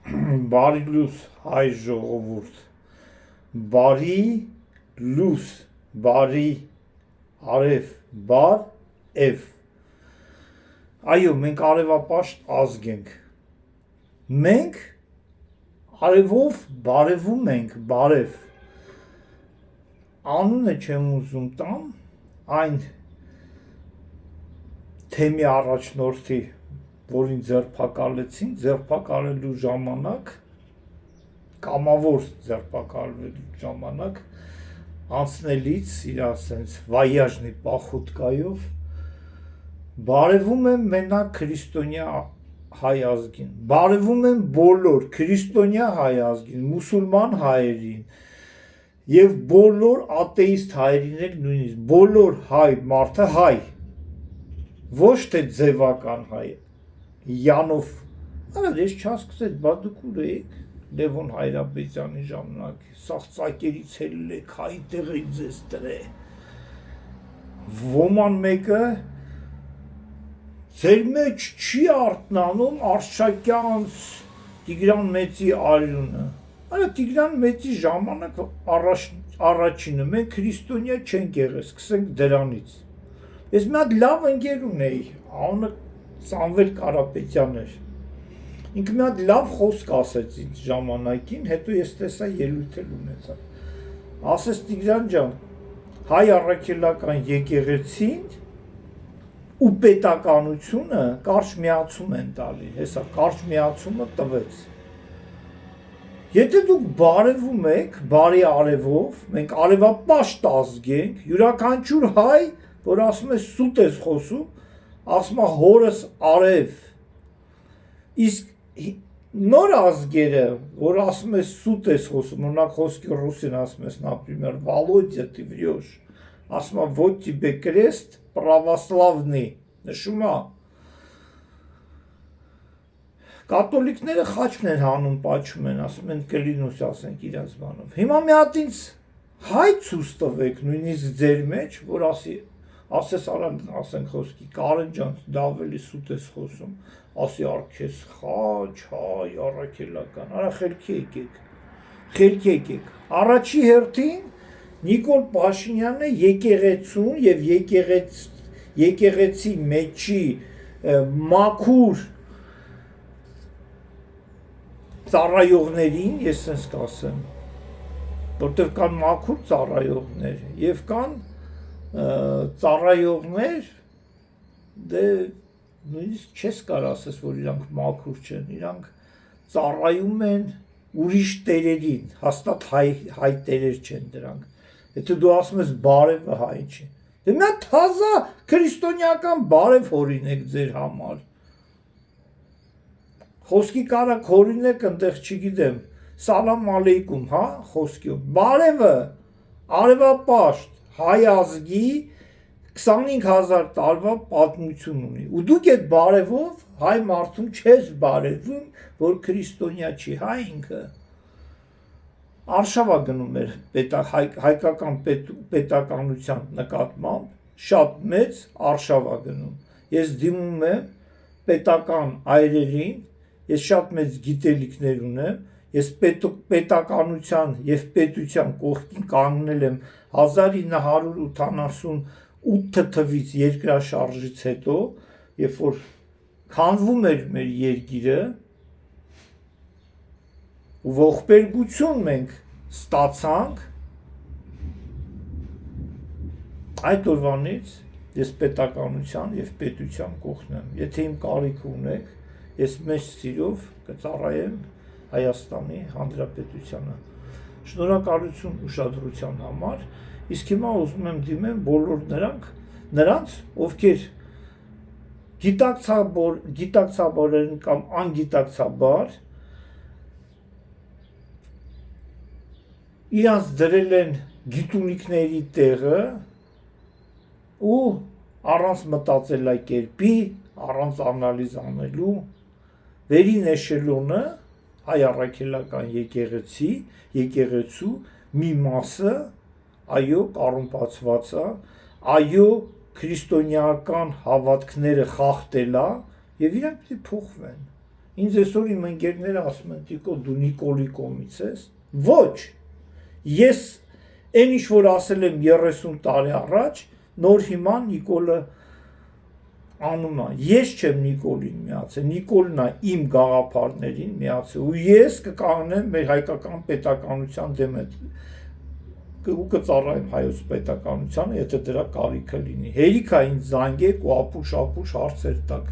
Բարի լույս հայ ժողովուրդ, բարի լույս, բարի արև, բարև, այո, մենք արևապաշտ ազգ ենք, մենք արևով բարևում ենք, բարև, անունը չեմ ուզում տամ, այն թեմի առաջնորդի, որին ձերբակալեցին, ձերբակալելու ժամանակ, կամավոր ձերբակալելու ժամանակ, անցնելից իր ասենց վայաժնի պախուտկայով, բարևում եմ մենակ քրիստոնյա հայ ազգին, բարևում եմ բոլոր քրիստոնյա հայ ազգին, մուսուլման հայերին, և բոլոր ատեիստ հայերին էլ նույնիսկ, բոլոր հայ մարդը հայ, ոչ թե ձևական հայ, Յանով, ես չասկսեց, բա դուք ուր էիք, Լևոն Հայրապետյանի ժամանակ, սաղ ծակերից էլ եք, հայտեղի ձեզ տրե, ոման մեկը, ձեր մեջ չի արտնանում Արշակյանց Տիգրան Մեծի արյունը, Տիգրան Մեծի ժամանակ առաջինը, մենք քրիստոնյա չենք եղել, սկսենք դրանից, ես մի հատ լավ ընկեր ունեի, անունը Սամվել Կարապետյան էր, ինքը մի հատ լավ խոսք ասեց ինձ ժամանակին, հետո ես տեսա ելույթ էլ ունեցա, ասեց Տիգրան ջան, հայ առաքելական եկեղեցին ու պետականությունը կարճ միացում են տալի, հեսա կարճ միացումը տվեց, եթե դուք բարևում եք, բարի արևով, մենք արևապաշտ ազգ ենք, յուրաքանչյուր հայ, որ ասում է սուտ ես խոսում, ասում է հորս արև, իսկ նոր ազգերը, որ ասում է սուտ ես խոսում, օրինակ խոսքի ռուսին ասում ես, например, Володя, ты врешь, ասում է вот тебе крест православный, նշում է, կատոլիկները խաչն են հանում, պաչում են, ասում են կլինուս ասենք իրենց բանով, հիմա մի հատ ինձ հայ ցույց տվեք, նույնիսկ ձեր մեջ, որ ասես արան ասենք խոսքի, Կարեն ջան, դա ավելի սուտ ես խոսում, ասի արքես խաչ, հայ, առաքելական, արա խելքի եկեք, առաջի հերթին Նիկոլ Փաշինյանը եկեղեցուն և եկեղեցի մեջի մաքուր ծառայողներին, ես սենց կասեմ, որտև կան մաքուր ծառայողներ և կան ծառայողներ, դե նույնիսկ չես կար ասես, որ իրանք մաքուր չեն, իրանք ծառայում են ուրիշ տերերին, հաստատ հայ տերեր չեն դրանք, եթե դու ասում ես բարևը հայ չի, դե մի հատ թազա քրիստոնյական բարև հորինեք ձեր համար, խոսքի կարակ հորինեք ընդեղ չգիտեմ, սալամ ալեյկում, հա, խոսքյով, բարևը, արևապաշտ, հայ ազգի 25,000 տարվա պատմություն ունի, ու դուք այդ բարևով հայ մարդուն չես բարևում, որ քրիստոնյա չի, հայ ինքը, արշավա գնում էր հայկական պետականության նկատմամբ, շատ մեծ արշավա գնում, ես դիմում եմ պետական այրերին, ես շատ մեծ գիտելիքներ ունեմ, ես պետականության և պետության կողքին կանգնել եմ 1988 թվականից երկրաշարժից հետո, երբ որ քանդվում էր մեր երկիրը, ու ողբերգություն մենք ստացանք, այդ օրվանից ես պետականության և պետության կողքն եմ, եթե իմ կարիքը ունեք, ես մեծ սիրով կծառայեմ Հայաստանի Հանրապետությանը, շնորհակալություն ուշադրության համար, իսկ հիմա ուզում եմ դիմեմ բոլոր նրանց, ովքեր գիտակցաբար կամ անգիտակցաբար իրանց դրել են գիտունիքների տեղը ու առանց մտածելակերպի, առանց անալիզ անելու, վերին էշելոնը հայ առաքելական եկեղեցու մի մասը, այո, կառումպացված է, այո, քրիստոնեական հավատքները խախտել է, և իրանք պիտի փոխվեն, Ինձ այսօր իմ ընկերները ասում են Տիկո դու Նիկոլի կողմից ես։ Ոչ։ Ես այն ինչ որ ասել եմ 30 տարի առաջ, նոր հիմա Նիկոլը անում է։ Ես չեմ Նիկոլին միացել, Նիկոլն է իմ գաղափարներին միացել ու ես կկանգնեմ մեր հայկական պետականության դեմ ու կծառայեմ հայոց պետականությանը, եթե դրա կարիքը լինի։ Հերիք է ինձ զանգեք ու ապուշ հարցեր տակ։